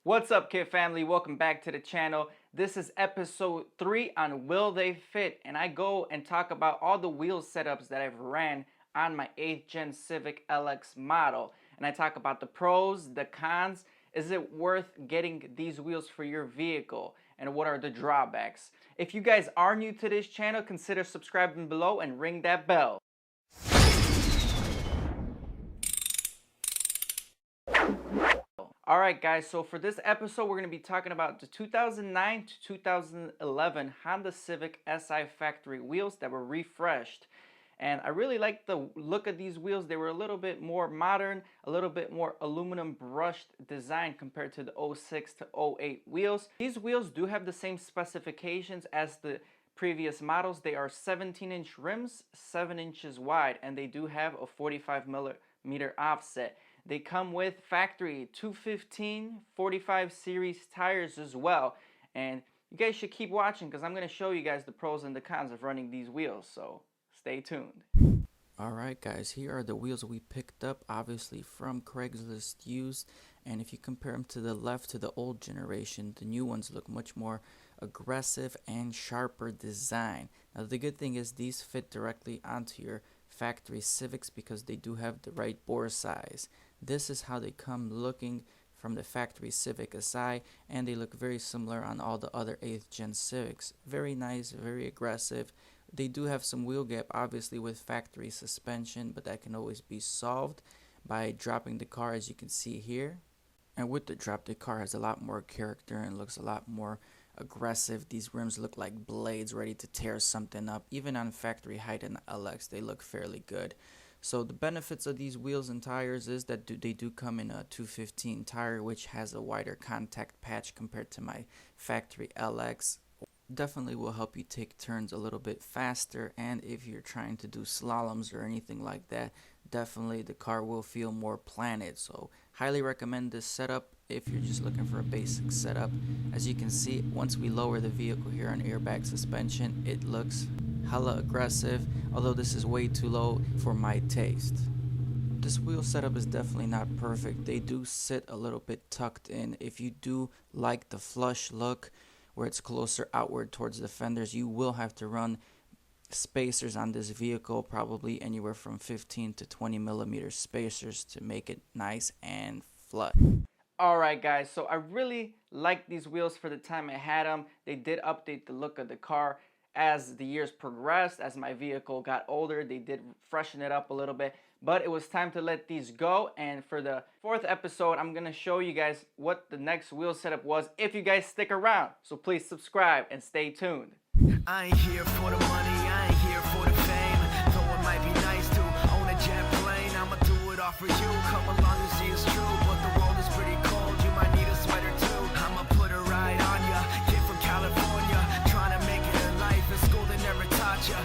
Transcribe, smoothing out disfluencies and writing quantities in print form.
What's up, kid family? Welcome back to the channel. This is episode 3 on Will They Fit, and I go and talk about all the wheel setups that I've ran on my 8th gen Civic LX model. And I talk about the pros, the cons, is it worth getting these wheels for your vehicle, and what are the drawbacks. If you guys are new to this channel, consider subscribing below and ring that bell. Alright guys, so for this episode we're going to be talking about the 2009 to 2011 Honda Civic Si factory wheels that were refreshed. And I really like the look of these wheels. They were a little bit more modern, a little bit more aluminum brushed design compared to the 06 to 08 wheels. These wheels do have the same specifications as the previous models. They are 17-inch rims, 7 inches wide, and they do have a 45mm offset. They come with factory 215 45 series tires as well. And you guys should keep watching because I'm going to show you guys the pros and the cons of running these wheels. So stay tuned. Alright guys, here are the wheels we picked up, obviously from Craigslist used. And if you compare them to the left, to the old generation, the new ones look much more aggressive and sharper design. Now the good thing is these fit directly onto your factory Civics because they do have the right bore size. This is how they come looking from the factory Civic Si, and they look very similar on all the other 8th gen Civics. Very nice, very aggressive. They do have some wheel gap obviously with factory suspension, but that can always be solved by dropping the car, as you can see here. And with the drop, the car has a lot more character and looks a lot more aggressive. These rims look like blades ready to tear something up. Even on factory height in the LX, they look fairly good. So the benefits of these wheels and tires is that they do come in a 215 tire, which has a wider contact patch compared to my factory LX. Definitely will help you take turns a little bit faster, and if you're trying to do slaloms or anything like that, definitely the car will feel more planted. So highly recommend this setup if you're just looking for a basic setup. As you can see, once we lower the vehicle here on airbag suspension, it looks hella aggressive, although this is way too low for my taste. This wheel setup is definitely not perfect. They do sit a little bit tucked in. If you do like the flush look where it's closer outward towards the fenders, you will have to run spacers on this vehicle, probably anywhere from 15 to 20mm spacers to make it nice and flush. Alright guys, so I really like these wheels for the time I had them. They did update the look of the car as the years progressed. As my vehicle got older, they did freshen it up a little bit, but it was time to let these go. And for the 4th episode, I'm gonna show you guys what the next wheel setup was if you guys stick around. So please subscribe and stay tuned. I ain't here for the money, I ain't here for the fame. Though it might be nice to own a jet plane, I'ma do it all for you. Come along and see it's true, but the world is pretty cold. You might need a sweater too. I'ma put a ride on ya. Kid from California, trying to make it in life. In school they never taught ya.